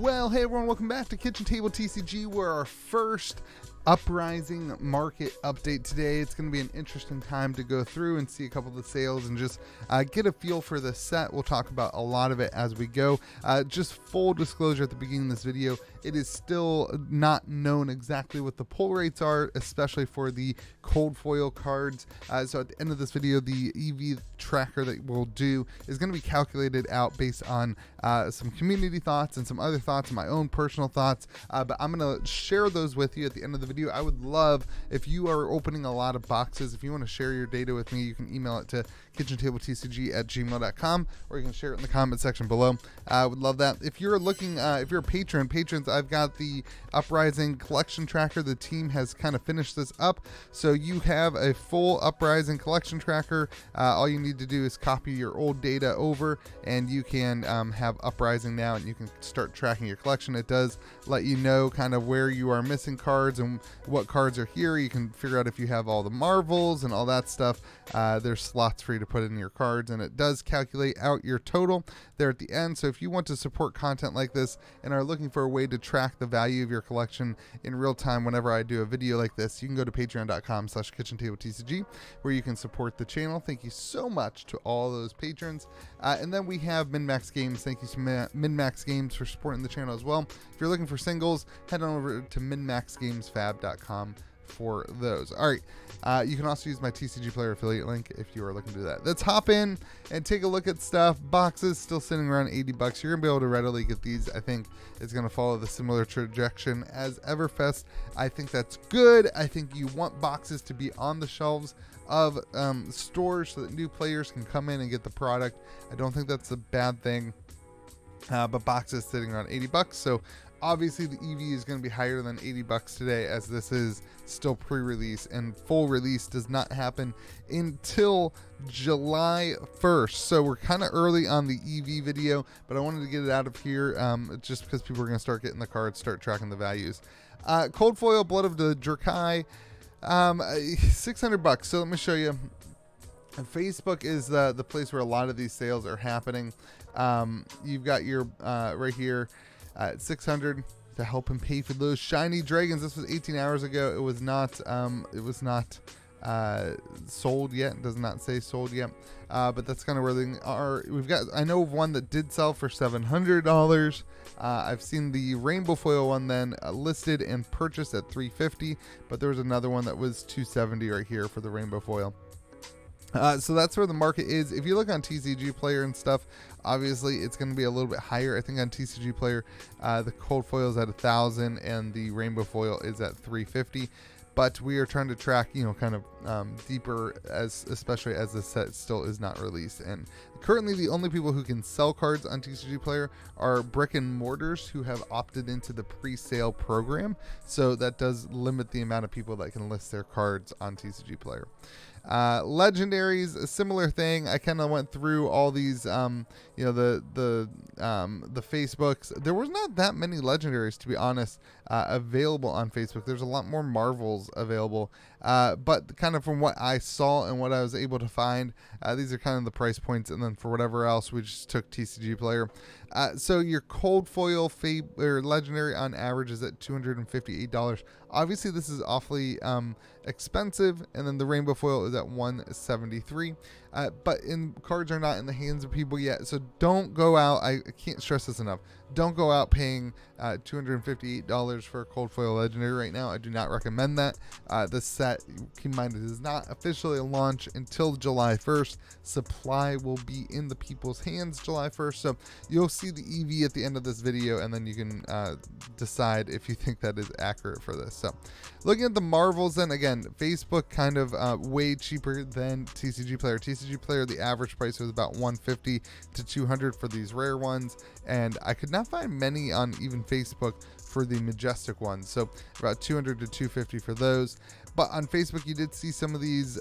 Well, hey everyone, welcome back to Kitchen Table TCG. We're our first Uprising market update today. It's going to be an interesting time to go through and see a couple of the sales and just get a feel for the set. We'll talk about a lot of it as we go. Just full disclosure at the beginning of this video, it is still not known exactly what the pull rates are, especially for the cold foil cards. So at the end of this video, the EV tracker that we'll do is going to be calculated out based on some community thoughts and some other thoughts and my own personal thoughts. But I'm going to share those with you at the end of the video. I would love if you are opening a lot of boxes. If you want to share your data with me, you can email it to KitchenTableTCG@gmail.com, or you can share it in the comment section below. I would love that. If you're looking, if you're a patrons, I've got the Uprising collection tracker. The team has kind of finished this up, so you have a full Uprising collection tracker. All you need to do is copy your old data over, and you can have Uprising now, and you can start tracking your collection. It does let you know kind of where you are missing cards and what cards are here. You can figure out if you have all the marvels and all that stuff. There's slots for you to put in your cards, and it does calculate out your total there at the end. So if you want to support content like this and are looking for a way to track the value of your collection in real time whenever I do a video like this, you can go to patreon.com/KitchenTableTCG, where you can support the channel. Thank you so much to all those patrons. And then we have MinMax Games. Thank you to MinMax Games for supporting the channel as well. If you're looking for singles, head on over to MinMaxGamesFab.com for those. All right, you can also use my TCG Player affiliate link if you are looking to do that. Let's hop in and take a look at stuff. Boxes still sitting around 80 bucks. You're gonna be able to readily get these. I think it's gonna follow the similar trajectory as Everfest. I think that's good. I think you want boxes to be on the shelves of stores so that new players can come in and get the product. I don't think that's a bad thing. But boxes sitting around 80 bucks. So obviously the EV is going to be higher than 80 bucks today, as this is still pre-release, and full release does not happen until July 1st. So we're kind of early on the EV video, but I wanted to get it out of here just because people are going to start getting the cards, start tracking the values. Cold foil Blood of the Drakai, 600 bucks. So let me show you. Facebook is the place where a lot of these sales are happening. You've got your right here at 600 to help him pay for those shiny dragons. This was 18 hours ago. It was not sold yet. It does not say sold yet, but that's kind of where they are. We've got, I know of one that did sell for $700. I've seen the rainbow foil one then listed and purchased at $350, but there was another one that was $270 right here for the rainbow foil. So that's where the market is. If you look on TCG Player and stuff, obviously it's going to be a little bit higher. I think on TCG Player, the cold foil is at 1,000 and the rainbow foil is at 350. But we are trying to track, you know, kind of deeper, especially as the set still is not released. And currently the only people who can sell cards on TCG Player are brick and mortars who have opted into the pre-sale program. So that does limit the amount of people that can list their cards on TCG Player. Legendaries, a similar thing. I kind of went through all these, you know, the Facebooks. There was not that many legendaries, to be honest, available on Facebook. There's a lot more Marvels available, but kind of from what I saw and what I was able to find, these are kind of the price points. And then for whatever else, we just took TCG Player. So your cold foil or legendary on average is at $258. Obviously, this is awfully expensive, and then the rainbow foil is at $173. But cards are not in the hands of people yet, so don't go out. I can't stress this enough. Don't go out paying $258 for a cold foil legendary right now. I do not recommend that. The set, keep in mind, it is not officially launch until July 1st. Supply will be in the people's hands July 1st. So you'll see the EV at the end of this video, and then you can decide if you think that is accurate for this. So looking at the Marvels, then again, Facebook kind of way cheaper than TCG Player. TCG Player, the average price was about $150 to $200 for these rare ones, and I could not find many on even Facebook for the majestic ones, so about $200 to $250 for those. But on Facebook, you did see some of these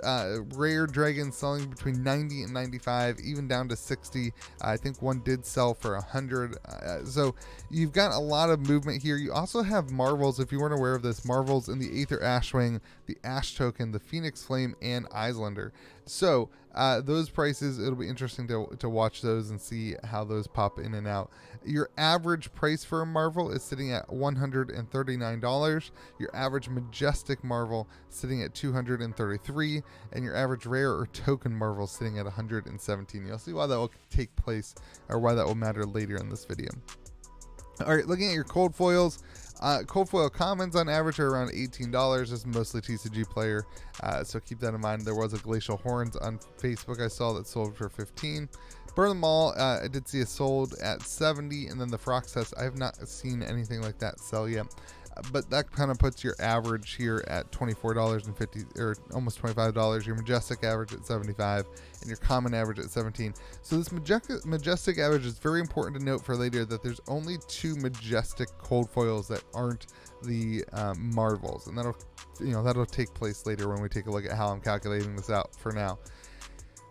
rare dragons selling between $90 and $95, even down to $60. I think one did sell for $100. So you've got a lot of movement here. You also have Marvels, if you weren't aware of this, Marvels in the Aether Ashwing, the Ash Token, the Phoenix Flame, and Islander. So those prices, it'll be interesting to watch those and see how those pop in and out. Your average price for a Marvel is sitting at $139. Your average Majestic Marvel sitting at $233, and your average rare or token Marvel sitting at $117. You'll see why that will take place, or why that will matter later in this video. All right, looking at your cold foils. Cold foil commons on average are around $18. This is mostly TCG player, so keep that in mind. There was a Glacial Horns on Facebook I saw that sold for $15. Burn them all. I did see it sold at $70, and then the Frox test, I have not seen anything like that sell yet. But that kind of puts your average here at $24.50, or almost $25. Your Majestic average at $75, and your common average at $17. So this Majestic average is very important to note for later, that there's only 2 Majestic cold foils that aren't the Marvels, and that'll take place later when we take a look at how I'm calculating this out. For now,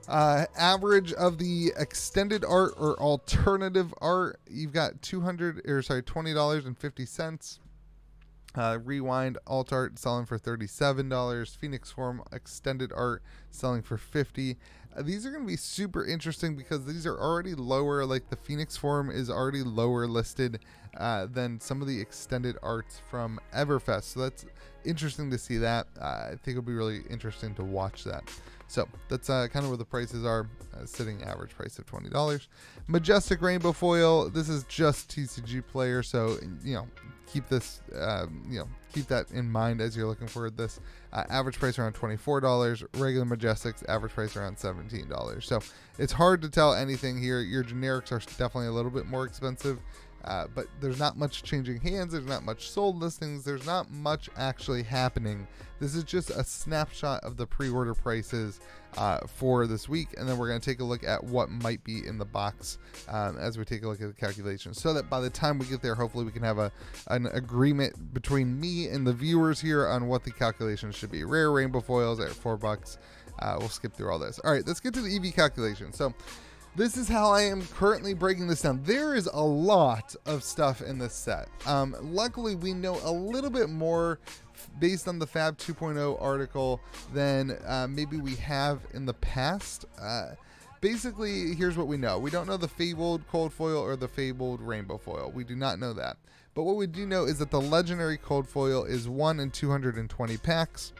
average of the extended art or alternative art, you've got $20.50. Rewind alt art selling for $37. Phoenix Form extended art selling for $50. These are going to be super interesting because these are already lower. Like the Phoenix Form is already lower listed than some of the extended arts from Everfest. So that's interesting to see that. I think it'll be really interesting to watch that. So that's kind of where the prices are, sitting average price of $20. Majestic Rainbow Foil. This is just TCG player, so keep this, keep that in mind as you're looking for this. Average price around $24. Regular Majestics, average price around $17. So it's hard to tell anything here. Your generics are definitely a little bit more expensive, but there's not much changing hands. There's not much sold listings. There's not much actually happening. This is just a snapshot of the pre-order prices for this week, and then we're going to take a look at what might be in the box as we take a look at the calculations, so that by the time we get there, hopefully we can have an agreement between me and the viewers here on what the calculations should be. Rare rainbow foils at $4. We'll skip through all this. All right, let's get to the EV calculation. So this is how I am currently breaking this down. There is a lot of stuff in this set. Luckily, we know a little bit more based on the Fab 2.0 article than maybe we have in the past. Basically, here's what we know. We don't know the fabled cold foil or the fabled rainbow foil. We do not know that. But what we do know is that the legendary cold foil is 1 in 220 packs.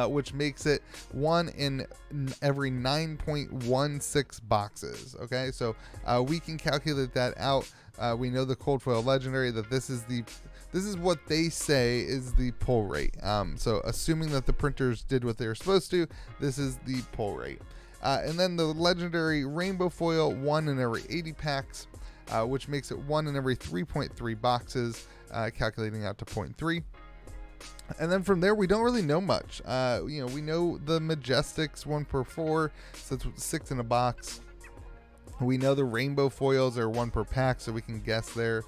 Which makes it 1 in every 9.16 boxes. Okay, so we can calculate that out. We know the cold foil legendary, that this is what they say is the pull rate. So assuming that the printers did what they were supposed to, this is the pull rate. And then the legendary rainbow foil, 1 in every 80 packs, which makes it 1 in every 3.3 boxes, calculating out to 0.3. And then from there, we don't really know much. We know the Majestics 1 per 4, so it's 6 in a box. We know the rainbow foils are 1 per pack, so we can guess there.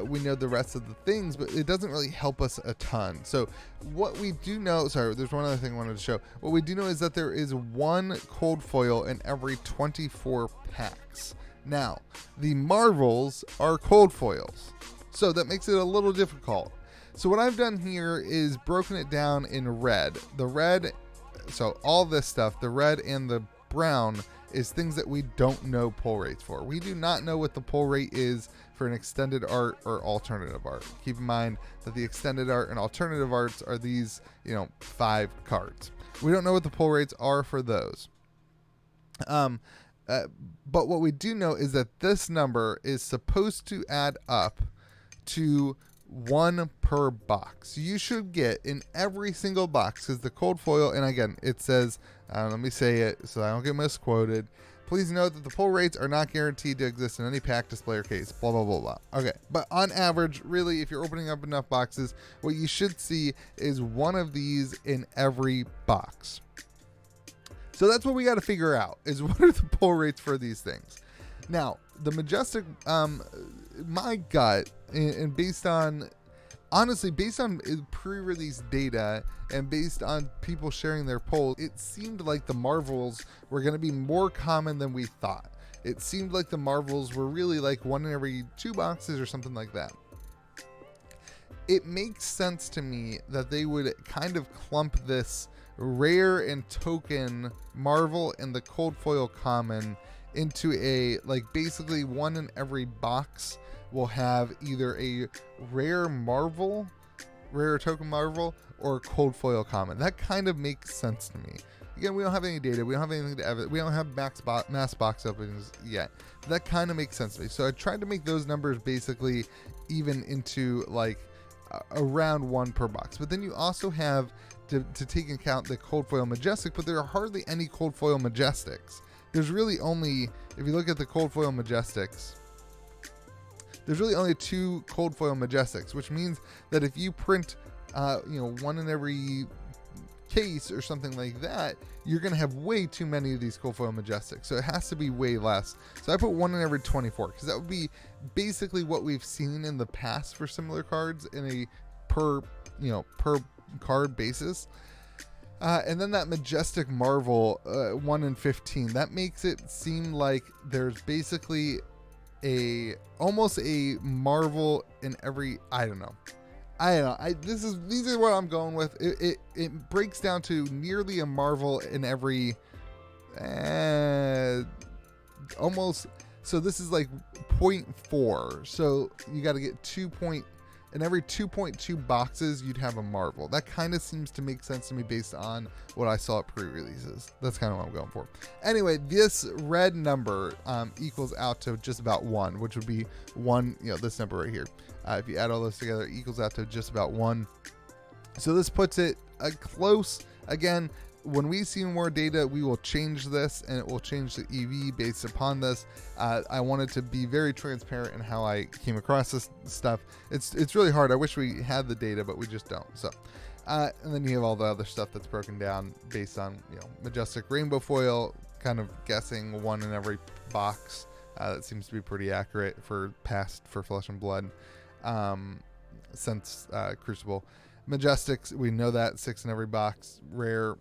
We know the rest of the things, but it doesn't really help us a ton. So what we do know, sorry, there's one other thing I wanted to show. What we do know is that there is 1 cold foil in every 24 packs. Now, the Marvels are cold foils, so that makes it a little difficult. So what I've done here is broken it down in red. The red, so all this stuff, the red and the brown, is things that we don't know pull rates for. We do not know what the pull rate is for an extended art or alternative art. Keep in mind that the extended art and alternative arts are these, 5 cards. We don't know what the pull rates are for those. But what we do know is that this number is supposed to add up to 1 per box. You should get in every single box, because the cold foil, and again, it says, let me say it so I don't get misquoted. Please note that the pull rates are not guaranteed to exist in any pack, display, or case. Blah, blah, blah, blah. Okay, but on average, really, if you're opening up enough boxes, what you should see is 1 of these in every box. So that's what we got to figure out, is what are the pull rates for these things. Now, the Majestic, my gut, and based on pre-release data and based on people sharing their polls, it seemed like the Marvels were going to be more common than we thought. It seemed like the Marvels were really like 1 in every 2 boxes or something like that. It makes sense to me that they would kind of clump this rare and token Marvel and the cold foil common into a, like, basically one in every box will have either a rare token Marvel, or cold foil common. That kind of makes sense to me. Again, we don't have any data. We don't have anything to evidence. We don't have mass box openings yet. But that kind of makes sense to me. So I tried to make those numbers basically even into like around 1 per box. But then you also have to take into account the cold foil majestic, but there are hardly any cold foil majestics. There's really only, if you look at the cold foil majestics, there's really only 2 cold foil majestics, which means that if you print, one in every case or something like that, you're going to have way too many of these cold foil majestics. So it has to be way less. So I put 1 in every 24 because that would be basically what we've seen in the past for similar cards in a per card basis. And then that majestic Marvel 1 in 15, that makes it seem like there's basically almost a Marvel in every, I don't know. These are what I'm going with. It breaks down to nearly a Marvel in every almost. So this is like 0.4. So you got to get 2 point. In every 2.2 boxes, you'd have a Marvel. That kind of seems to make sense to me based on what I saw at pre-releases. That's kind of what I'm going for. Anyway, this red number equals out to just about 1, which would be 1, this number right here. If you add all those together, it equals out to just about 1. So this puts it close. Again, when we see more data, we will change this, and it will change the EV based upon this. I wanted to be very transparent in how I came across this stuff. It's really hard. I wish we had the data, but we just don't. So, and then you have all the other stuff that's broken down based on majestic rainbow foil, kind of guessing 1 in every box. That seems to be pretty accurate for Flesh and Blood since Crucible. Majestics, we know that 6 in every box. Rare,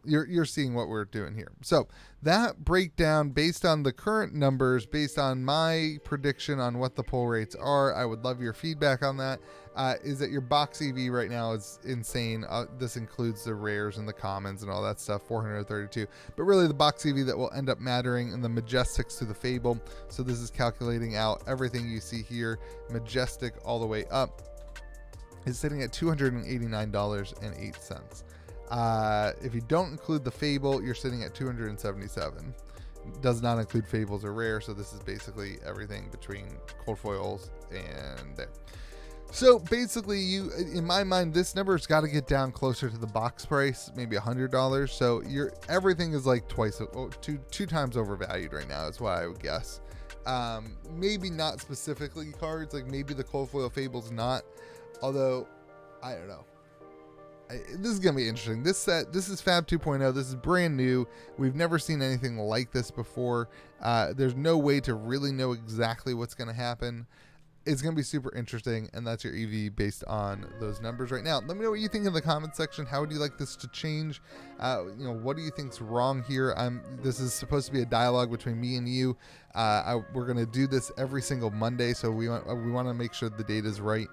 you're seeing what we're doing here. So that breakdown based on the current numbers, based on my prediction on what the pull rates are, I would love your feedback on that. Is that your box EV right now is insane. This includes the rares and the commons and all that stuff, 432. But really the box EV that will end up mattering in the majestics to the Fable. So this is calculating out everything you see here, majestic all the way up, is sitting at $289.08. If you don't include the Fable, you're sitting at $277. Does not include Fables or Rare, so this is basically everything between cold foils and there. So basically, in my mind, this number's got to get down closer to the box price, maybe $100. So everything is like two times overvalued right now. Is what I would guess. Maybe not specifically cards, like maybe the cold foil Fable's not. Although, I don't know. This is going to be interesting. This is Fab 2.0. This is brand new. We've never seen anything like this before. There's no way to really know exactly what's going to happen. It's going to be super interesting, and that's your EV based on those numbers right now. Let me know what you think in the comment section. How would you like this to change? What do you think's wrong here? This is supposed to be a dialogue between me and you. We're going to do this every single Monday, so we want to make sure the data is right.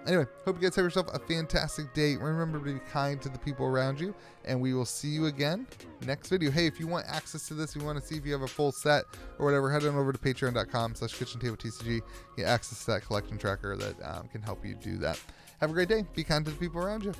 Anyway, hope you guys have yourself a fantastic day. Remember to be kind to the people around you, and we will see you again next video. Hey, if you want access to this, you want to see if you have a full set or whatever, head on over to patreon.com/KitchenTableTCG. Get access to that collection tracker that can help you do that. Have a great day. Be kind to the people around you.